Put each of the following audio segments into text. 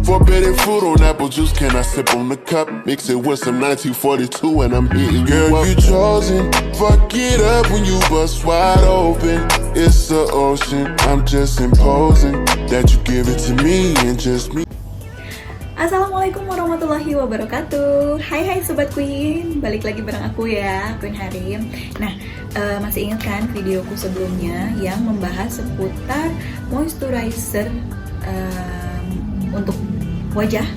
Forbidden fruit on apple juice, can I sip on the cup? Mix it with some 1942 and I'm hitting you up. You chosen, fuck it up when you bust wide open. It's the ocean, I'm just imposing that you give it to me and just me. Assalamualaikum warahmatullahi wabarakatuh. Hai Sobat Queen, balik lagi bareng aku ya, Queen Harim. Nah, masih ingat kan videoku sebelumnya yang membahas seputar moisturizer untuk wajah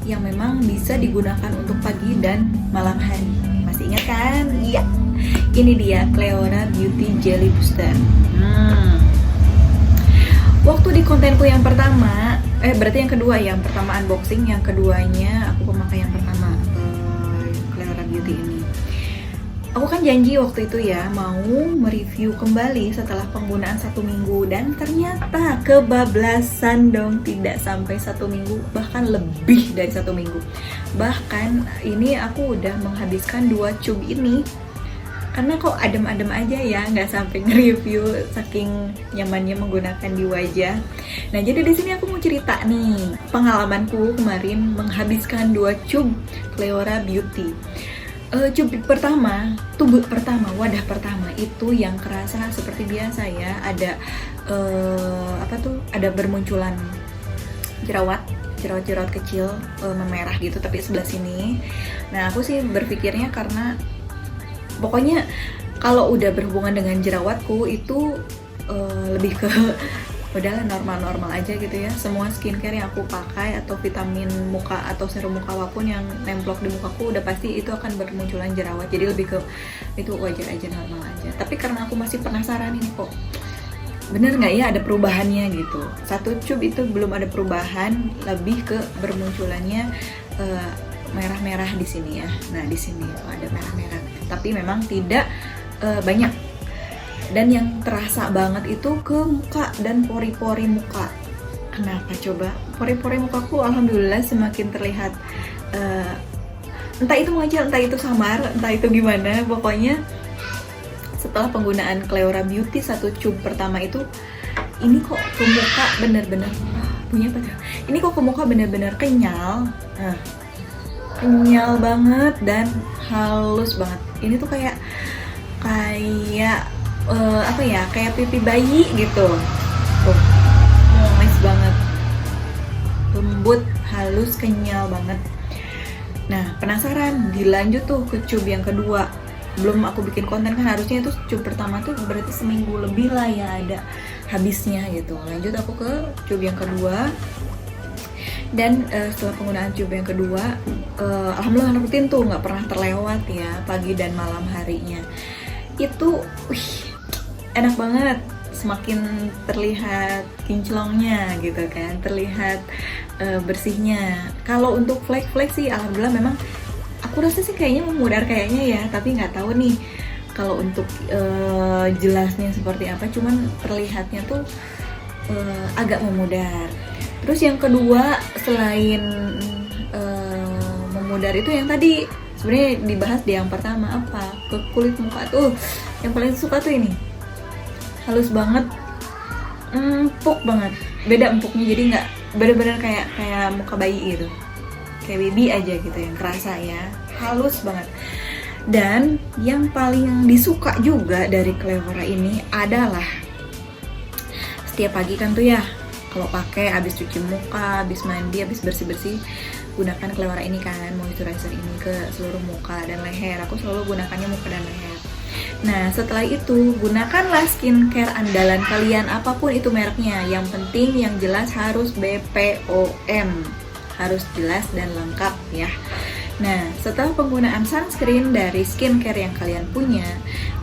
yang memang bisa digunakan untuk pagi dan malam hari. Masih ingat kan? Iya. Ini dia Cleora Beauty Jelly Booster. Waktu di kontenku yang pertama, berarti yang kedua ya, yang pertama unboxing, yang keduanya aku pemakai yang pertama Cleora Beauty ini. Aku kan janji waktu itu ya mau mereview kembali setelah penggunaan 1 minggu, dan ternyata kebablasan dong, tidak sampai 1 minggu, bahkan lebih dari 1 minggu. Bahkan ini aku udah menghabiskan 2 tube ini karena kok adem-adem aja ya, nggak sampai nge-review saking nyamannya menggunakan di wajah. Nah, jadi di sini aku mau cerita nih pengalamanku kemarin menghabiskan 2 tube Cleora Beauty. Tube pertama, wadah pertama itu yang kerasa seperti biasa ya, ada ada bermunculan jerawat kecil memerah gitu, tapi sebelah sini. Nah, aku sih berpikirnya karena pokoknya kalau udah berhubungan dengan jerawatku itu lebih ke udahlah normal-normal aja gitu ya. Semua skincare yang aku pakai atau vitamin muka atau serum muka apapun yang nemplok di mukaku udah pasti itu akan bermunculan jerawat. Jadi lebih ke itu wajar aja, normal aja. Tapi karena aku masih penasaran ini kok bener nggak ya ada perubahannya gitu. 1 tube itu belum ada perubahan, lebih ke bermunculannya merah-merah di sini ya. Nah, di sini ada merah-merah. Tapi memang tidak banyak. Dan yang terasa banget itu ke muka dan pori-pori muka. Kenapa coba? Pori-pori mukaku alhamdulillah semakin terlihat entah itu mengecil, entah itu samar, entah itu gimana. Pokoknya setelah penggunaan Cleora Beauty 1 tube pertama itu, ini kok ke muka bener-bener punya apa tuh? Ini kok ke muka bener-bener kenyal. Kenyal banget dan halus banget. Ini tuh kayak kayak pipi bayi gitu. Tuh, nice banget, lembut, halus, kenyal banget. Nah, penasaran, dilanjut tuh ke tube yang kedua. Belum aku bikin konten kan, harusnya itu tube pertama tuh berarti seminggu lebih lah ya ada habisnya gitu. Lanjut aku ke tube yang kedua. Dan setelah penggunaan tube yang kedua, alhamdulillah rutin tuh, nggak pernah terlewat ya pagi dan malam harinya. Itu enak banget, semakin terlihat kinclongnya gitu kan, terlihat bersihnya. Kalau untuk flek-flek sih alhamdulillah memang aku rasa sih kayaknya memudar kayaknya ya, tapi nggak tahu nih kalau untuk jelasnya seperti apa, cuman terlihatnya tuh agak memudar. Terus yang kedua selain memudar itu, yang tadi sebenarnya dibahas di yang pertama apa, ke kulit muka tuh yang paling suka tuh ini, halus banget, empuk banget, beda empuknya, jadi nggak bener-bener kayak muka bayi gitu, kayak baby aja gitu yang kerasa ya, halus banget. Dan yang paling disuka juga dari Cleora ini adalah setiap pagi kan tuh ya, kalau pakai abis cuci muka, abis mandi, abis bersih-bersih, gunakan Cleora ini kan, moisturizer ini ke seluruh muka dan leher. Aku selalu gunakannya muka dan leher. Nah, setelah itu gunakanlah skincare andalan kalian, apapun itu mereknya. Yang penting yang jelas harus BPOM, harus jelas dan lengkap ya. Nah, setelah penggunaan sunscreen dari skincare yang kalian punya,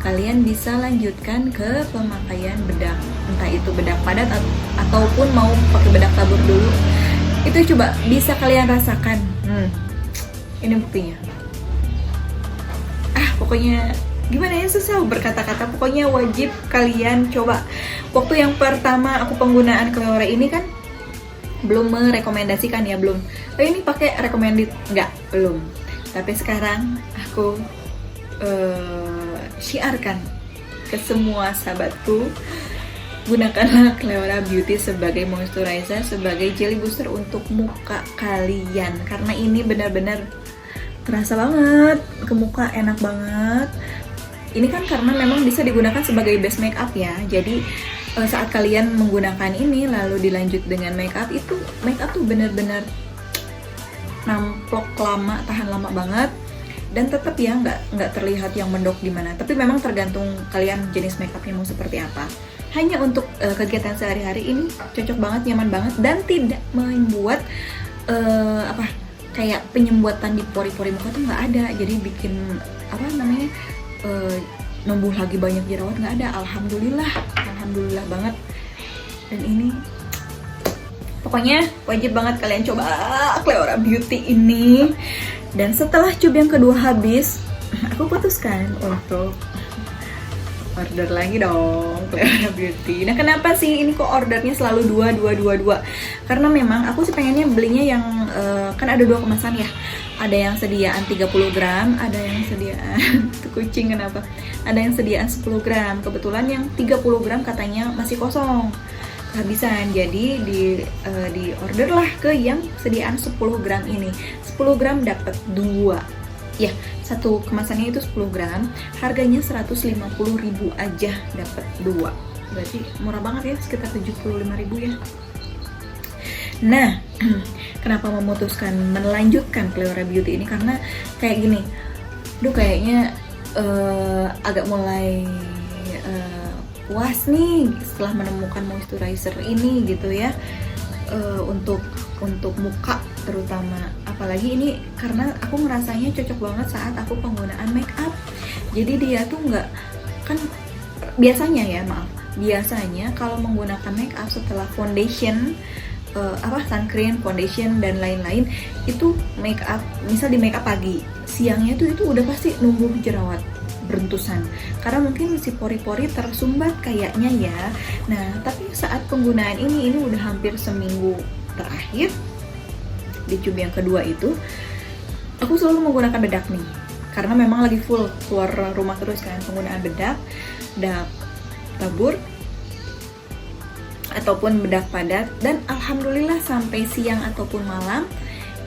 kalian bisa lanjutkan ke pemakaian bedak. Entah itu bedak padat ataupun mau pakai bedak tabur dulu. Itu coba bisa kalian rasakan. Ini buktinya. Pokoknya gimana ya, susah berkata-kata. Pokoknya wajib kalian coba. Waktu yang pertama aku penggunaan Cleora ini kan belum merekomendasikan ya, belum. Ini pakai recommended nggak? Belum. Tapi sekarang aku syiarkan ke semua sahabatku gunakanlah Cleora Beauty sebagai moisturizer, sebagai jelly booster untuk muka kalian, karena ini benar-benar terasa banget ke muka, enak banget. Ini kan karena memang bisa digunakan sebagai base makeup ya, jadi saat kalian menggunakan ini lalu dilanjut dengan makeup, itu makeup tuh benar-benar namplok lama, tahan lama banget, dan tetap ya nggak terlihat yang mendok gimana. Tapi memang tergantung kalian jenis makeupnya mau seperti apa. Hanya untuk kegiatan sehari-hari ini cocok banget, nyaman banget, dan tidak membuat kayak penyembuatan di pori-pori muka tuh nggak ada. Jadi bikin numbuh lagi banyak jerawat nggak ada. Alhamdulillah banget. Dan ini pokoknya wajib banget kalian coba Cleora Beauty ini. Dan setelah coba yang kedua habis, aku putuskan untuk order lagi dong Cleora Beauty. Nah, kenapa sih ini kok ordernya selalu 2? Karena memang aku sih pengennya belinya yang kan ada 2 kemasan ya. Ada yang sediaan 30 gram, ada yang sediaan kucing kenapa? Ada yang sediaan 10 gram. Kebetulan yang 30 gram katanya masih kosong, kehabisan. Jadi di order lah ke yang sediaan 10 gram ini. 10 gram dapat 2. Ya, satu kemasannya itu 10 gram, harganya 150.000 aja dapat 2. Berarti murah banget ya, sekitar 75.000 ya. Nah, kenapa memutuskan melanjutkan Cleora Beauty ini? Karena kayak gini, kayaknya agak mulai puas nih setelah menemukan moisturizer ini gitu ya, untuk muka terutama. Apalagi ini karena aku ngerasanya cocok banget saat aku penggunaan make up. Jadi dia tuh nggak, kan biasanya kalau menggunakan make up setelah foundation, sunscreen, foundation dan lain-lain, itu make up, misal di make up pagi, siangnya itu udah pasti numbuh jerawat berentusan karena mungkin si pori-pori tersumbat kayaknya ya. Nah, tapi saat penggunaan ini udah hampir seminggu terakhir di tube yang kedua itu, aku selalu menggunakan bedak nih karena memang lagi full keluar rumah terus kan, penggunaan bedak tabur ataupun bedak padat. Dan alhamdulillah sampai siang ataupun malam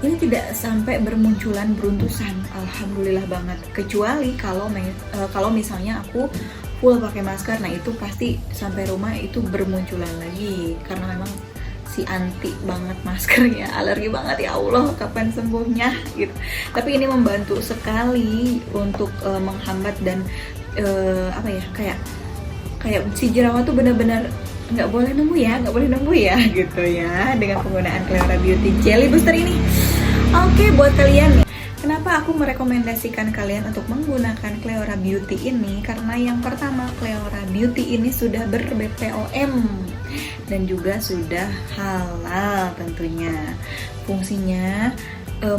ini tidak sampai bermunculan beruntusan, alhamdulillah banget. Kecuali kalau misalnya aku full pakai masker, nah itu pasti sampai rumah itu bermunculan lagi karena memang si anti banget masker ya, alergi banget, ya Allah kapan sembuhnya gitu. Tapi ini membantu sekali untuk menghambat dan kayak si jerawat tuh benar-benar nggak boleh nunggu ya gitu ya dengan penggunaan Cleora Beauty Jelly Booster ini. Oke, buat kalian nih, kenapa aku merekomendasikan kalian untuk menggunakan Cleora Beauty ini? Karena yang pertama, Cleora Beauty ini sudah ber-BPOM dan juga sudah halal tentunya. Fungsinya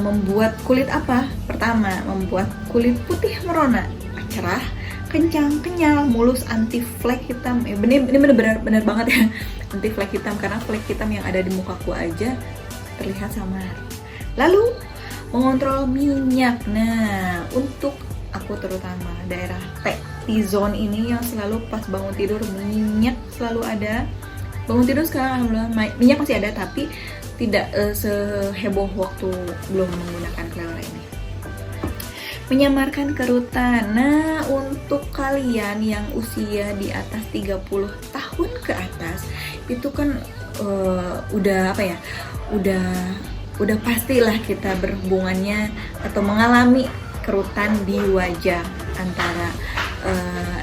membuat kulit apa? Pertama, membuat kulit putih merona, cerah, kencang, kenyal, mulus, anti flek hitam. Ini bener banget ya, anti flek hitam, karena flek hitam yang ada di mukaku aja terlihat samar. Lalu mengontrol minyak. Nah, untuk aku terutama daerah T-zone ini yang selalu pas bangun tidur minyak selalu ada. Bangun tidur sekarang alhamdulillah minyak masih ada, tapi tidak seheboh waktu belum menggunakan Cleora ini. Menyamarkan kerutan. Nah, untuk kalian yang usia di atas 30 tahun ke atas, itu kan udah pastilah kita berhubungannya atau mengalami kerutan di wajah, antara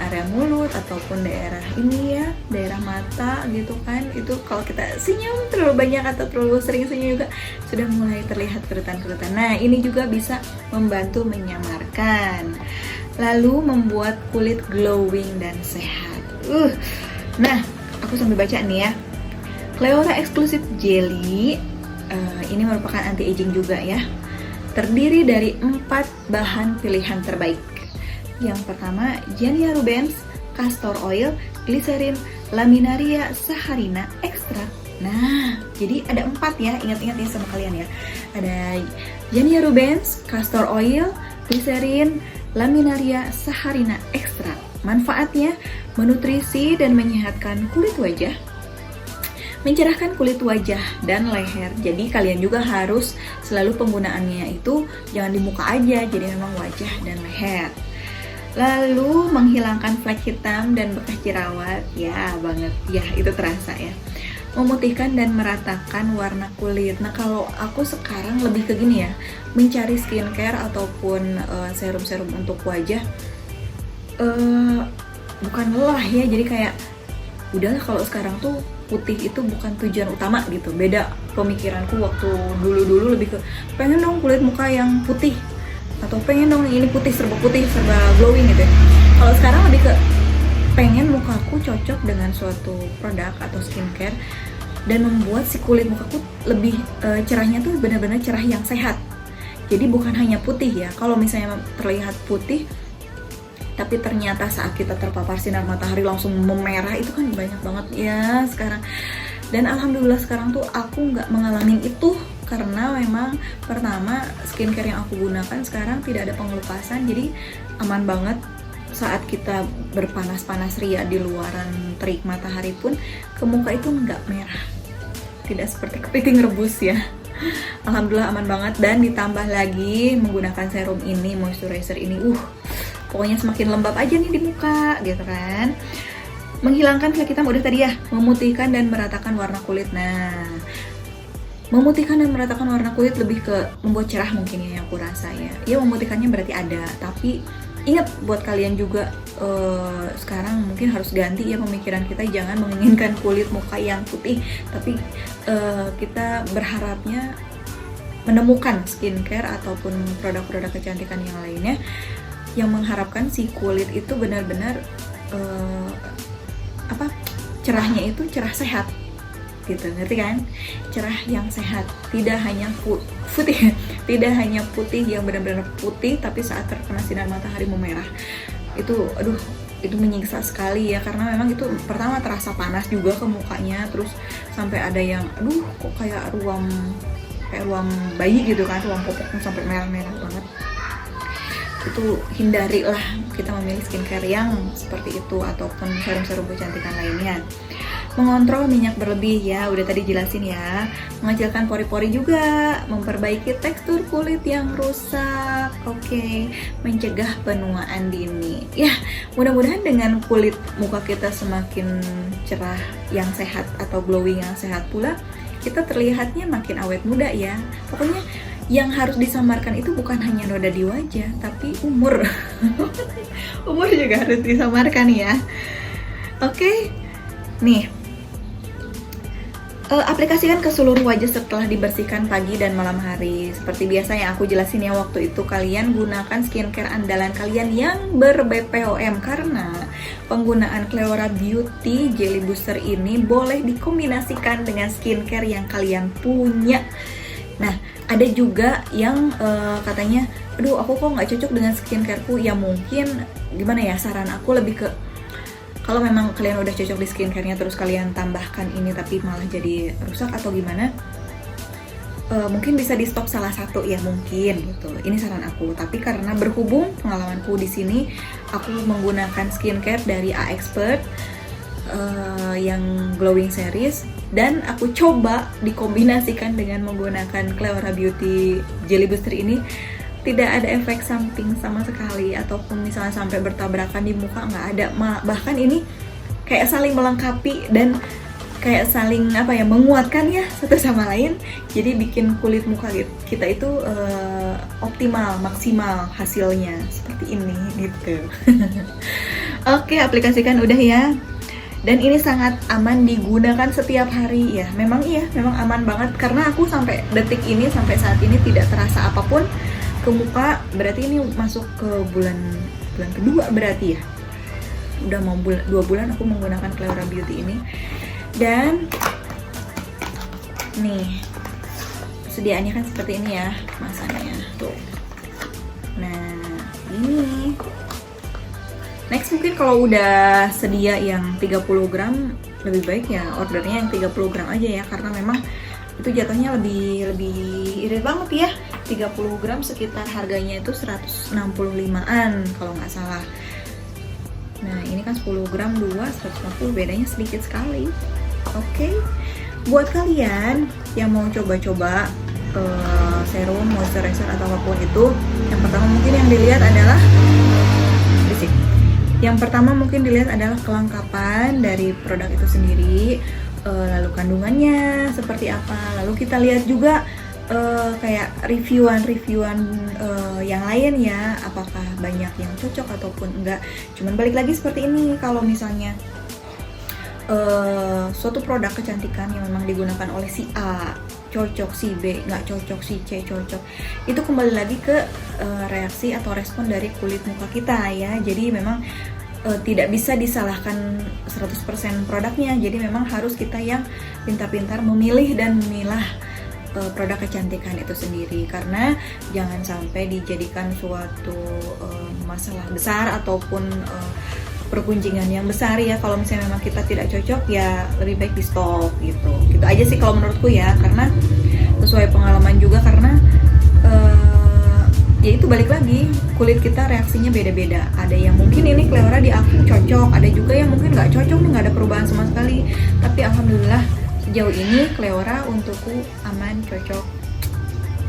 area mulut ataupun daerah ini ya, daerah mata gitu kan. Itu kalau kita senyum terlalu banyak atau terlalu sering senyum juga sudah mulai terlihat kerutan-kerutan. Nah, ini juga bisa membantu menyamarkan, lalu membuat kulit glowing dan sehat. Nah, aku sambil baca nih ya. Cleora Exclusive Jelly ini merupakan anti-aging juga ya. Terdiri dari 4 bahan pilihan terbaik. Yang pertama, Giania rubens, castor oil, glycerin, laminaria saccharina extract. Nah, jadi ada 4 ya, ingat-ingat ya sama kalian ya. Ada Giania rubens, castor oil, glycerin, laminaria saccharina extract. Manfaatnya menutrisi dan menyehatkan kulit wajah, mencerahkan kulit wajah dan leher. Jadi kalian juga harus selalu penggunaannya itu jangan di muka aja, jadi memang wajah dan leher. Lalu menghilangkan flek hitam dan bekas jerawat. Ya banget, ya itu terasa ya. Memutihkan dan meratakan warna kulit. Nah kalau aku sekarang lebih ke gini ya, mencari skincare ataupun serum-serum untuk wajah bukan lelah ya, jadi kayak udahlah kalau sekarang tuh putih itu bukan tujuan utama gitu. Beda pemikiranku waktu dulu lebih ke pengen dong kulit muka yang putih, atau pengen dong ini putih serba glowing gitu ya. Kalau sekarang lebih ke pengen mukaku cocok dengan suatu produk atau skincare dan membuat si kulit mukaku lebih cerahnya tuh benar-benar cerah yang sehat. Jadi bukan hanya putih ya. Kalau misalnya terlihat putih tapi ternyata saat kita terpapar sinar matahari langsung memerah, itu kan banyak banget ya sekarang. Dan alhamdulillah sekarang tuh aku nggak mengalami itu, karena memang pertama skincare yang aku gunakan sekarang tidak ada pengelupasan, jadi aman banget. Saat kita berpanas-panas ria di luaran terik matahari pun ke muka itu nggak merah, tidak seperti kepiting rebus ya. Alhamdulillah aman banget. Dan ditambah lagi menggunakan serum ini, moisturizer ini, pokoknya semakin lembab aja nih di muka gitu kan. Menghilangkan flek hitam udah tadi ya. Memutihkan dan meratakan warna kulit. Nah, memutihkan dan meratakan warna kulit lebih ke membuat cerah mungkin ya yang aku rasa ya. Ya memutihkannya berarti ada, tapi ingat buat kalian juga sekarang mungkin harus ganti ya pemikiran kita, jangan menginginkan kulit muka yang putih, tapi kita berharapnya menemukan skincare ataupun produk-produk kecantikan yang lainnya yang mengharapkan si kulit itu benar-benar cerahnya itu cerah sehat gitu, ngerti kan? Cerah yang sehat, tidak hanya putih, tidak hanya putih yang benar-benar putih tapi saat terkena sinar matahari memerah. Itu itu menyiksa sekali ya, karena memang itu pertama terasa panas juga ke mukanya, terus sampai ada yang kok kayak ruam bayi gitu kan, ruam popoknya sampai merah-merah banget. Itu hindarilah kita memilih skincare yang seperti itu ataupun serum-serum kecantikan lainnya. Mengontrol minyak berlebih ya, udah tadi jelasin ya. Mengecilkan pori-pori juga, memperbaiki tekstur kulit yang rusak. Oke, mencegah penuaan dini. Ya, mudah-mudahan dengan kulit muka kita semakin cerah yang sehat atau glowing yang sehat pula, kita terlihatnya makin awet muda ya. Pokoknya yang harus disamarkan itu bukan hanya noda di wajah, tapi umur. Umur juga harus disamarkan ya. Oke. Nih, aplikasikan ke seluruh wajah setelah dibersihkan pagi dan malam hari. Seperti biasa yang aku jelasin ya waktu itu, kalian gunakan skincare andalan kalian yang ber-BPOM, karena penggunaan Cleora Beauty Jelly Booster ini boleh dikombinasikan dengan skincare yang kalian punya. Nah, ada juga yang katanya, aduh aku kok nggak cocok dengan skincareku. Ya mungkin gimana ya, saran aku lebih ke kalau memang kalian udah cocok di skincare-nya terus kalian tambahkan ini tapi malah jadi rusak atau gimana, mungkin bisa di stop salah satu ya mungkin gitu. Ini saran aku. Tapi karena berhubung pengalamanku di sini, aku menggunakan skincare dari A Expert yang glowing series, dan aku coba dikombinasikan dengan menggunakan Cleora Beauty Jelly Booster ini, tidak ada efek samping sama sekali, ataupun misalnya sampai bertabrakan di muka, nggak ada. Bahkan ini kayak saling melengkapi dan kayak saling menguatkan ya satu sama lain, jadi bikin kulit muka kita itu optimal, maksimal hasilnya seperti ini gitu. Oke, aplikasikan udah ya. Dan ini sangat aman digunakan setiap hari ya. Memang aman banget, karena aku sampai detik ini, sampai saat ini tidak terasa apapun ke muka. Berarti ini masuk ke bulan kedua berarti ya. Udah mau 2 bulan aku menggunakan Cleora Beauty ini. Dan nih, sediaannya kan seperti ini ya kemasannya tuh. Nah, ini. Next mungkin kalau udah sedia yang 30 gram, lebih baik ya ordernya yang 30 gram aja ya, karena memang itu jatuhnya lebih irit banget ya. 30 gram sekitar harganya itu 165-an kalau nggak salah. Nah ini kan 10 gram 2 150, bedanya sedikit sekali. Oke, buat kalian yang mau coba-coba serum, moisturizer atau apapun itu, yang pertama mungkin yang dilihat adalah kelengkapan dari produk itu sendiri, lalu kandungannya seperti apa, lalu kita lihat juga kayak reviewan yang lain ya, apakah banyak yang cocok ataupun enggak. Cuman balik lagi seperti ini, kalau misalnya suatu produk kecantikan yang memang digunakan oleh si A cocok, si B nggak cocok, si C cocok, itu kembali lagi ke reaksi atau respon dari kulit muka kita ya. Jadi memang tidak bisa disalahkan 100% produknya, jadi memang harus kita yang pintar-pintar memilih dan memilah produk kecantikan itu sendiri, karena jangan sampai dijadikan suatu masalah besar ataupun pergunjingan yang besar ya. Kalau misalnya memang kita tidak cocok ya lebih baik di stop gitu aja sih kalau menurutku ya, karena sesuai pengalaman juga, karena ya itu balik lagi, kulit kita reaksinya beda-beda. Ada yang mungkin ini Cleora di aku cocok, ada juga yang mungkin nggak cocok nih, nggak ada perubahan sama sekali. Tapi alhamdulillah sejauh ini Cleora untukku aman, cocok,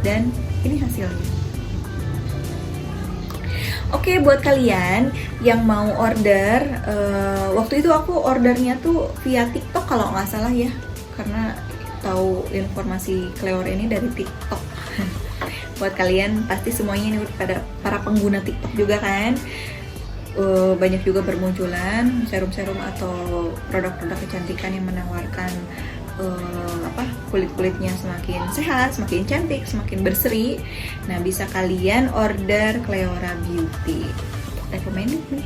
dan ini hasilnya. Oke, buat kalian yang mau order, waktu itu aku ordernya tuh via TikTok kalau nggak salah ya, karena tahu informasi Cleora ini dari TikTok. Buat kalian pasti semuanya ini pada para pengguna TikTok juga kan, banyak juga bermunculan serum-serum atau produk-produk kecantikan yang menawarkan kulit-kulitnya semakin sehat, semakin cantik, semakin berseri. Nah, bisa kalian order Cleora Beauty, recommended nih.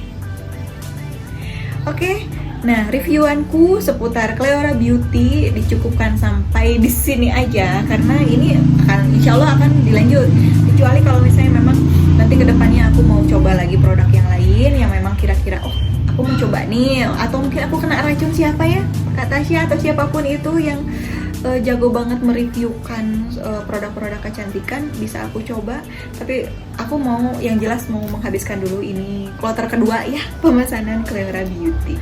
Oke, nah reviewanku seputar Cleora Beauty dicukupkan sampai di sini aja, karena ini akan insya Allah akan dilanjut, kecuali kalau misalnya memang nanti kedepannya aku mau coba lagi produk yang lain yang memang kira-kira aku mau coba nih, atau mungkin aku kena racun siapa ya, Kak Tasya atau siapapun itu yang jago banget mereviewkan produk-produk kecantikan, bisa aku coba. Tapi aku mau yang jelas mau menghabiskan dulu ini kloter kedua ya, pemesanan Cleora Beauty.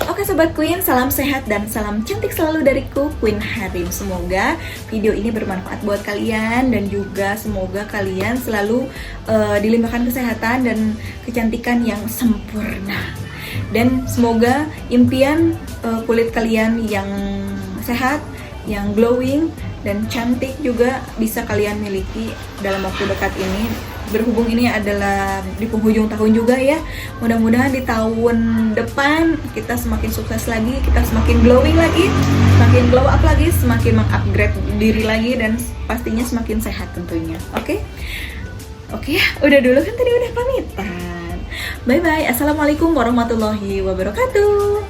Oke Sobat Queen, salam sehat dan salam cantik selalu dariku, Queen Harim. Semoga video ini bermanfaat buat kalian, dan juga semoga kalian selalu dilimpahkan kesehatan dan kecantikan yang sempurna. Dan semoga impian kulit kalian yang sehat, yang glowing dan cantik juga bisa kalian miliki dalam waktu dekat ini. Berhubung ini adalah di penghujung tahun juga ya, mudah-mudahan di tahun depan kita semakin sukses lagi, kita semakin glowing lagi, semakin glow up lagi, semakin mengupgrade diri lagi, dan pastinya semakin sehat tentunya. Oke ya, udah dulu kan tadi udah pamitan. Bye bye, assalamualaikum warahmatullahi wabarakatuh.